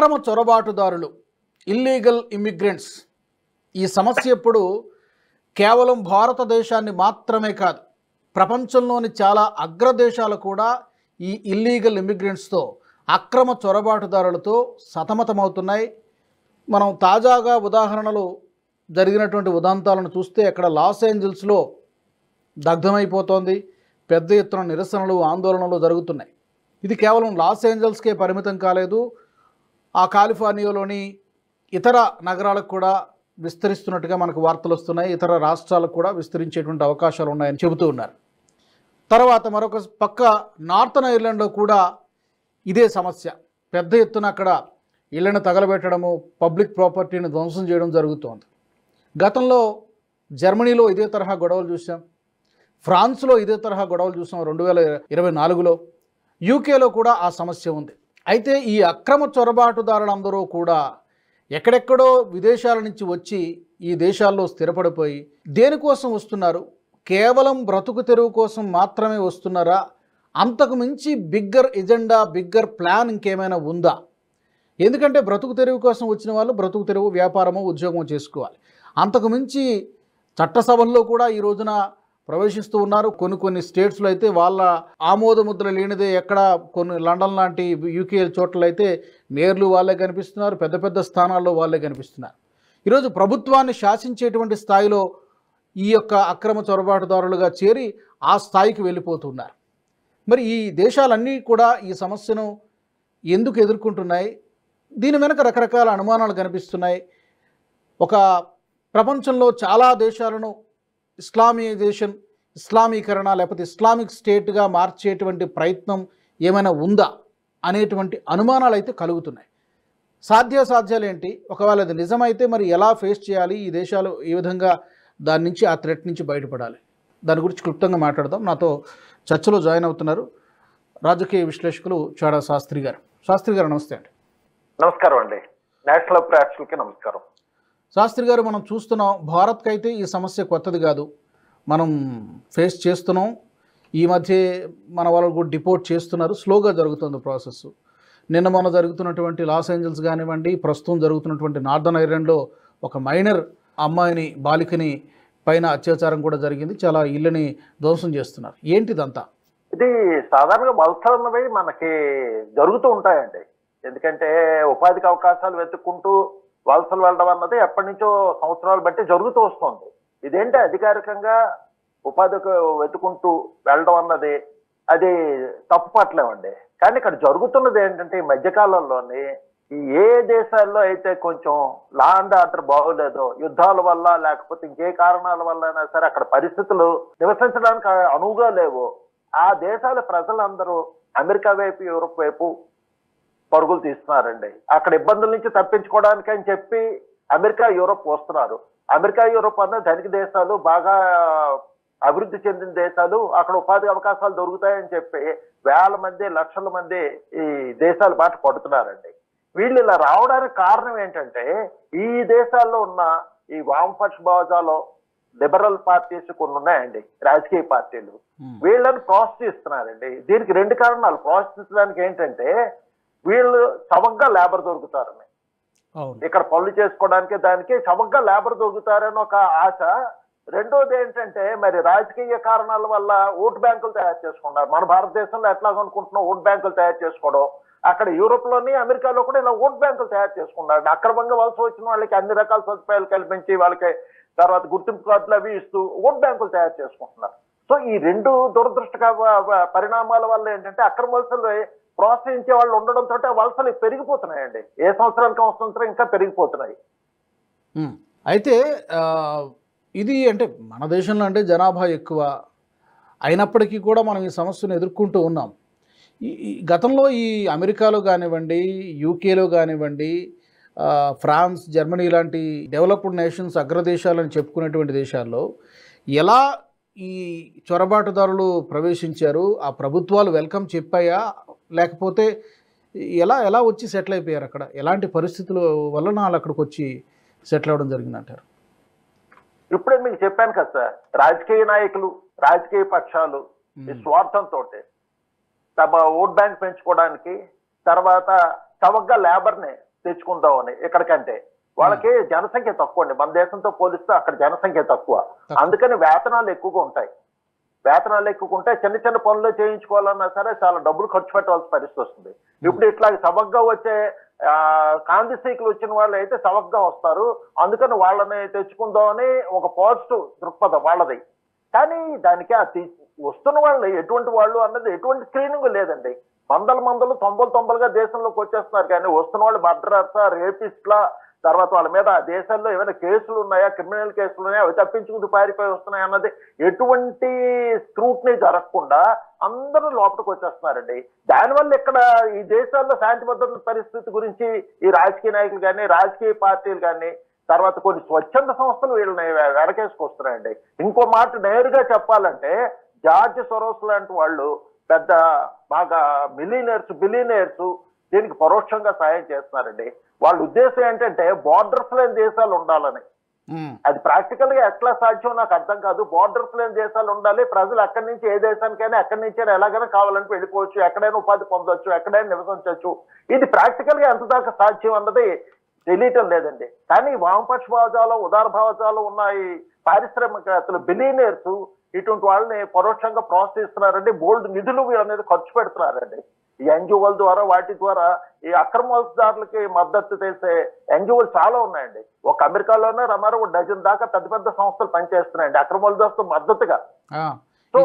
అక్రమ చొరబాటుదారులు, illegal immigrants, ఈ సమస్య ఇప్పుడు కేవలం భారతదేశాన్ని మాత్రమే కాదు, ప్రపంచంలోని చాలా అగ్రదేశాలు కూడా ఈ ఇల్లీగల్ ఇమ్మిగ్రెంట్స్తో, అక్రమ చొరబాటుదారులతో సతమతమవుతున్నాయి. మనం తాజాగా ఉదాహరణలు జరిగినటువంటి ఉదంతాలను చూస్తే అక్కడ లాస్ ఏంజల్స్లో దగ్ధమైపోతోంది. పెద్ద ఎత్తున నిరసనలు, ఆందోళనలు జరుగుతున్నాయి. ఇది కేవలం లాస్ ఏంజల్స్కే పరిమితం కాలేదు, ఆ కాలిఫోర్నియాలోని ఇతర నగరాలకు కూడా విస్తరిస్తున్నట్టుగా మనకు వార్తలు వస్తున్నాయి. ఇతర రాష్ట్రాలకు కూడా విస్తరించేటువంటి అవకాశాలు ఉన్నాయని చెబుతూ ఉన్నారు. తర్వాత మరొక పక్క నార్థన్ ఐర్లాండ్లో కూడా ఇదే సమస్య. పెద్ద ఎత్తున అక్కడ ఇళ్లను తగలబెట్టడము, పబ్లిక్ ప్రాపర్టీని ధ్వంసం చేయడం జరుగుతోంది. గతంలో జర్మనీలో ఇదే తరహా గొడవలు చూసాం, ఫ్రాన్స్లో ఇదే తరహా గొడవలు చూసాం 2024లో, యూకేలో కూడా ఆ సమస్య ఉంది. అయితే ఈ అక్రమ చొరబాటుదారులందరూ కూడా ఎక్కడెక్కడో విదేశాల నుంచి వచ్చి ఈ దేశాల్లో స్థిరపడిపోయి దేనికోసం వస్తున్నారు? కేవలం బ్రతుకు తెరువు కోసం మాత్రమే వస్తున్నారా? అంతకు మించి బిగ్గర్ ఎజెండా, బిగ్గర్ ప్లాన్ ఇంకేమైనా ఉందా? ఎందుకంటే బ్రతుకు తెరువు కోసం వచ్చిన వాళ్ళు బ్రతుకు తెరువు, వ్యాపారము, ఉద్యోగం చేసుకోవాలి. అంతకు మించి చట్టసభల్లో కూడా ఈ రోజున ప్రవేశిస్తూ ఉన్నారు. కొన్ని స్టేట్స్లో అయితే వాళ్ళ ఆమోద ముద్ర లేనిదే, ఎక్కడ కొన్ని లండన్ లాంటి యూకే చోట్ల అయితే మేయర్లు వాళ్ళే కనిపిస్తున్నారు, పెద్ద పెద్ద స్థానాల్లో వాళ్ళే కనిపిస్తున్నారు. ఈరోజు ప్రభుత్వాన్ని శాసించేటువంటి స్థాయిలో ఈ యొక్క అక్రమ చొరబాటుదారులుగా చేరి ఆ స్థాయికి వెళ్ళిపోతున్నారు. మరి ఈ దేశాలన్నీ కూడా ఈ సమస్యను ఎందుకు ఎదుర్కొంటున్నాయి? దీని వెనుక రకరకాల అనుమానాలు కనిపిస్తున్నాయి. ఒక ప్రపంచంలో చాలా దేశాలను ఇస్లామీకరణ, లేకపోతే ఇస్లామిక్ స్టేట్గా మార్చేటువంటి ప్రయత్నం ఏమైనా ఉందా అనేటువంటి అనుమానాలు అయితే కలుగుతున్నాయి. సాధ్యాసాధ్యాలు ఏంటి? ఒకవేళ అది నిజమైతే మరి ఎలా ఫేస్ చేయాలి? ఈ దేశాలు ఏ విధంగా దాని నుంచి, ఆ థ్రెట్ నుంచి బయటపడాలి? దాని గురించి క్లుప్తంగా మాట్లాడదాం. నాతో చర్చలో జాయిన్ అవుతున్నారు రాజకీయ విశ్లేషకులు చాడా శాస్త్రి గారు. శాస్త్రి గారు నమస్తే అండి. నమస్కారం అండి. నేషనల్ ప్రేక్షకులకి నమస్కారం. శాస్త్రి గారు, మనం చూస్తున్నాం, భారత్కి అయితే ఈ సమస్య కొత్తది కాదు, మనం ఫేస్ చేస్తున్నాం. ఈ మధ్య మన వాళ్ళు డిపోర్ట్ చేస్తున్నారు, స్లోగా జరుగుతుంది ప్రాసెస్. నిన్న మొన్న జరుగుతున్నటువంటి లాస్ ఏంజల్స్ కానివ్వండి, ప్రస్తుతం జరుగుతున్నటువంటి నార్థన్ ఐర్లాండ్లో ఒక మైనర్ అమ్మాయిని, బాలికని పైన అత్యాచారం కూడా జరిగింది. చాలా ఇళ్ళని ధ్వంసం చేస్తున్నారు. ఏంటిదంతా? ఇది సాధారణంగా వలసలన్నవి మనకి జరుగుతూ ఉంటాయండి. ఎందుకంటే ఉపాధికి అవకాశాలు వెతుక్కుంటూ వలసలు వెళ్ళడం అన్నది ఎప్పటి నుంచో సంవత్సరాలు బట్టి జరుగుతూ వస్తుంది. ఇదేంటి అధికారికంగా ఉపాధికి వెతుకుంటూ వెళ్ళడం అన్నది అది తప్పు పట్టలేమండి. కానీ ఇక్కడ జరుగుతున్నది ఏంటంటే ఈ మధ్యకాలంలోని ఏ దేశాల్లో అయితే కొంచెం లా అండ్ ఆర్డర్ బాగోలేదో, యుద్ధాల వల్ల లేకపోతే ఇంకే కారణాల వల్ల అయినా సరే అక్కడ పరిస్థితులు నివసించడానికి అనువుగా లేవు, ఆ దేశాల ప్రజలందరూ అమెరికా వైపు, యూరోప్ వైపు పరుగులు తీస్తున్నారండి. అక్కడ ఇబ్బందుల నుంచి తప్పించుకోవడానికి అని చెప్పి అమెరికా, యూరోప్ వస్తున్నారు. అమెరికా, యూరోప్ అన్న ధనిక దేశాలు, బాగా అభివృద్ధి చెందిన దేశాలు, అక్కడ ఉపాధి అవకాశాలు దొరుకుతాయని చెప్పి వేల మంది, లక్షల మంది ఈ దేశాల బాట పడుతున్నారండి. వీళ్ళు ఇలా రావడానికి కారణం ఏంటంటే ఈ దేశాల్లో ఉన్న ఈ వామపక్ష భావజాలో లిబరల్ పార్టీస్ కొన్ని ఉన్నాయండి, రాజకీయ పార్టీలు, వీళ్ళని ప్రోత్సహిస్తున్నారండి. దీనికి రెండు కారణాలు. ప్రోత్సహించడానికి ఏంటంటే వీళ్ళు చవకగా లేబర్ దొరుకుతారని, ఇక్కడ పనులు చేసుకోవడానికి దానికి చవకగా లేబర్ దొరుకుతారని ఒక ఆశ. రెండోది ఏంటంటే మరి రాజకీయ కారణాల వల్ల ఓటు బ్యాంకులు తయారు చేసుకున్నారు. మన భారతదేశంలో ఎట్లా అనుకుంటున్నాం, ఓటు బ్యాంకులు తయారు చేసుకోవడం, అక్కడ యూరోప్ లోని అమెరికాలో కూడా ఇలా ఓటు బ్యాంకులు తయారు చేసుకున్నారు. అక్రమంగా వలస వచ్చిన వాళ్ళకి అన్ని రకాల సదుపాయాలు కల్పించి వాళ్ళకి తర్వాత గుర్తింపు కార్డులు అవి ఇస్తూ ఓటు బ్యాంకులు తయారు చేసుకుంటున్నారు. సో ఈ రెండు దురదృష్టకర పరిణామాల వల్ల ఏంటంటే అక్రమ వలసలు ప్రోత్సహించే వాళ్ళు ఉండడంతో వలసలు పెరిగిపోతున్నాయండి. ఏ సంవత్సరానికి సంవత్సరం ఇంకా పెరిగిపోతున్నాయి. అయితే ఇది అంటే మన దేశంలో అంటే జనాభా ఎక్కువ అయినప్పటికీ కూడా మనం ఈ సమస్యను ఎదుర్కొంటూ ఉన్నాం. గతంలో ఈ అమెరికాలో కానివ్వండి, యూకేలో కానివ్వండి, ఫ్రాన్స్, జర్మనీ లాంటి డెవలప్డ్ నేషన్స్, అగ్రదేశాలని చెప్పుకునేటువంటి దేశాల్లో ఎలా ఈ చొరబాటుదారులు ప్రవేశించారు? ఆ ప్రభుత్వాలు వెల్కమ్ చెప్పాయా? లేకపోతే ఎలా ఎలా వచ్చి సెటిల్ అయిపోయారు? అక్కడ ఎలాంటి పరిస్థితుల వలన వాళ్ళు అక్కడికి వచ్చి సెటిల్ అవ్వడం జరిగిందంటారు? ఇప్పుడే మీకు చెప్పాను కదా సార్, రాజకీయ నాయకులు, రాజకీయ పక్షాలు ఈ స్వార్థంతో తమ ఓట్ బ్యాంక్ పెంచుకోవడానికి, తర్వాత చవకగా లేబర్ని తెచ్చుకుందామని ఇక్కడికంటే. వాళ్ళకి జనసంఖ్య తక్కువ అండి, మన దేశంతో పోలిస్తే అక్కడ జనసంఖ్య తక్కువ, అందుకని వేతనాలు ఎక్కువగా ఉంటాయి. వేతనాలు ఎక్కువ ఉంటాయి, చిన్న చిన్న పనులు చేయించుకోవాలన్నా సరే చాలా డబ్బులు ఖర్చు పెట్టాల్సిన పరిస్థితి వస్తుంది. ఇప్పుడు ఇట్లా చవకగా వచ్చే కాంతి సైకిల్ వచ్చిన వాళ్ళు అయితే చవకగా వస్తారు, అందుకని వాళ్ళని తెచ్చుకుందామని ఒక పాజిటివ్ దృక్పథం వాళ్ళది. కానీ దానికి వస్తున్న వాళ్ళు ఎటువంటి వాళ్ళు అన్నది ఎటువంటి స్క్రీనింగ్ లేదండి. మందలు తొంభలుగా దేశంలోకి వచ్చేస్తున్నారు, కానీ వస్తున్న వాళ్ళు మర్డరర్స, రేపిస్ట్ల, తర్వాత వాళ్ళ మీద దేశాల్లో ఏమైనా కేసులు ఉన్నాయా, క్రిమినల్ కేసులు ఉన్నాయా, అవి తప్పించుకుంటూ పారిపోయి వస్తున్నాయి అన్నది ఎటువంటి స్క్రూట్నీ జరగకుండా అందరూ లోపలికి వచ్చేస్తున్నారండి. దానివల్ల ఇక్కడ ఈ దేశాల్లో శాంతి భద్రతల పరిస్థితి గురించి ఈ రాజకీయ నాయకులు కానీ, రాజకీయ పార్టీలు కానీ, తర్వాత కొన్ని స్వచ్ఛంద సంస్థలు వీళ్ళని వెనకేసుకొస్తున్నాయండి. ఇంకో మాట నేరుగా చెప్పాలంటే, జార్జ్ సొరోస్ లాంటి వాళ్ళు పెద్ద బాగా బిలియనర్స్ దీనికి పరోక్షంగా సాయం చేస్తున్నారండి. వాళ్ళ ఉద్దేశం ఏంటంటే బోర్డర్స్ లేని దేశాలు ఉండాలని. అది ప్రాక్టికల్ గా ఎట్లా సాధ్యం నాకు అర్థం కాదు. బోర్డర్స్ లేని దేశాలు ఉండాలి, ప్రజలు ఎక్కడి నుంచి ఏ దేశానికైనా ఎక్కడి నుంచి ఎలాగైనా కావాలంటే వెళ్ళిపోవచ్చు, ఎక్కడైనా ఉపాధి పొందొచ్చు, ఎక్కడైనా నివసించవచ్చు. ఇది ప్రాక్టికల్ గా ఎంత దాకా సాధ్యం అన్నది తెలియటం లేదండి. కానీ వామపక్ష భావజాలం, ఉదార భావజాలం ఉన్న ఈ పారిశ్రామికవేత్తలు, బిలియనర్స్ ఇటువంటి వాళ్ళని పరోక్షంగా ప్రోత్సహిస్తున్నారండి. బోల్డ్ నిధులు అనేది ఖర్చు పెడుతున్నారండి. ఈ ఎన్జిఓల ద్వారా, వాటి ద్వారా ఈ అక్రమదారులకి మద్దతు చేసే ఎన్జిఓలు చాలా ఉన్నాయండి. ఒక అమెరికాలోనే రమారు 1 డజన్ దాకా పెద్ద పెద్ద సంస్థలు పనిచేస్తున్నాయండి అక్రమదారులతో మద్దతుగా. సో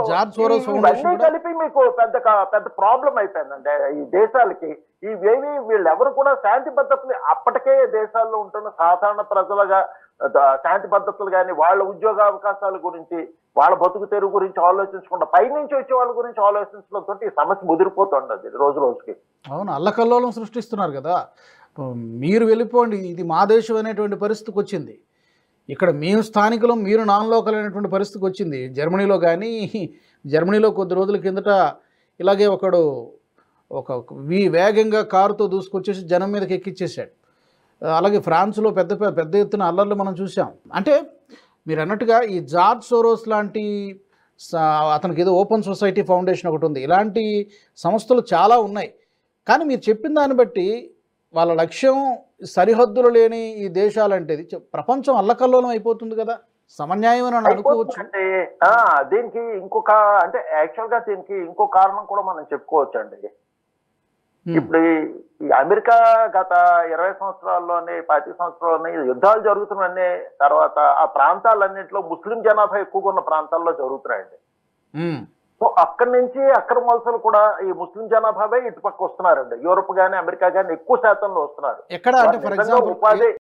ఇవన్నీ కలిపి మీకు పెద్ద ప్రాబ్లం అయిపోయిందండి ఈ దేశాలకి. ఇవేవి వీళ్ళెవరు కూడా శాంతి భద్రతలు అప్పటికే దేశాల్లో ఉంటున్న సాధారణ ప్రజలుగా శాంతి భద్రతలు కానీ, వాళ్ళ ఉద్యోగ అవకాశాల గురించి, వాళ్ళ బతుకు తెరువు గురించి ఆలోచించకుండా పైనుంచి వచ్చే వాళ్ళ గురించి ఆలోచించడంతో ఈ సమస్య ముదిరిపోతుండదు రోజు రోజుకి. అవును, అల్లకల్లోలం సృష్టిస్తున్నారు కదా. మీరు వెళ్ళిపోండి, ఇది మా దేశం అనేటువంటి పరిస్థితికి వచ్చింది. ఇక్కడ మేము స్థానికులం, మీరు నాన్ లోకల్ అనేటువంటి పరిస్థితికి వచ్చింది. జర్మనీలో కొద్ది రోజుల కిందట ఇలాగే ఒకడు వేగంగా కారుతో దూసుకొచ్చేసి జనం మీదకి ఎక్కిచ్చేసాడు. అలాగే ఫ్రాన్స్లో పెద్ద ఎత్తున అల్లర్లు మనం చూసాం. అంటే మీరు అన్నట్టుగా ఈ జార్జ్ సోరోస్ లాంటి అతనికి ఏదో ఓపెన్ సొసైటీ ఫౌండేషన్ ఒకటి ఉంది, ఇలాంటి సంస్థలు చాలా ఉన్నాయి. కానీ మీరు చెప్పిన దాన్ని బట్టి వాళ్ళ లక్ష్యం సరిహద్దులు లేని ఈ దేశాలంటే ప్రపంచం అల్లకల్లోలం అయిపోతుంది కదా, సమన్యాయం అని అనుకోవచ్చు. అంటే దీనికి ఇంకొక అంటే యాక్చువల్ గా దీనికి ఇంకో కారణం కూడా మనం చెప్పుకోవచ్చు అండి. ఇప్పుడు ఈ అమెరికా గత 20 సంవత్సరాల్లోనే 25 సంవత్సరాల్లోనే యుద్ధాలు జరుగుతున్న తర్వాత ఆ ప్రాంతాలన్నింటిలో ముస్లిం జనాభా ఎక్కువగా ఉన్న ప్రాంతాల్లో జరుగుతున్నాయండి. సో అక్కడి నుంచి అక్రమ వలసలు కూడా ఈ ముస్లిం జనాభావే ఇటుపక్క వస్తున్నారండి. యూరోప్ గానీ, అమెరికా గానీ ఎక్కువ శాతంలో వస్తున్నారు. ఎక్కడ అంటే ఫర్ ఎగ్జాంపుల్ ఉపాధి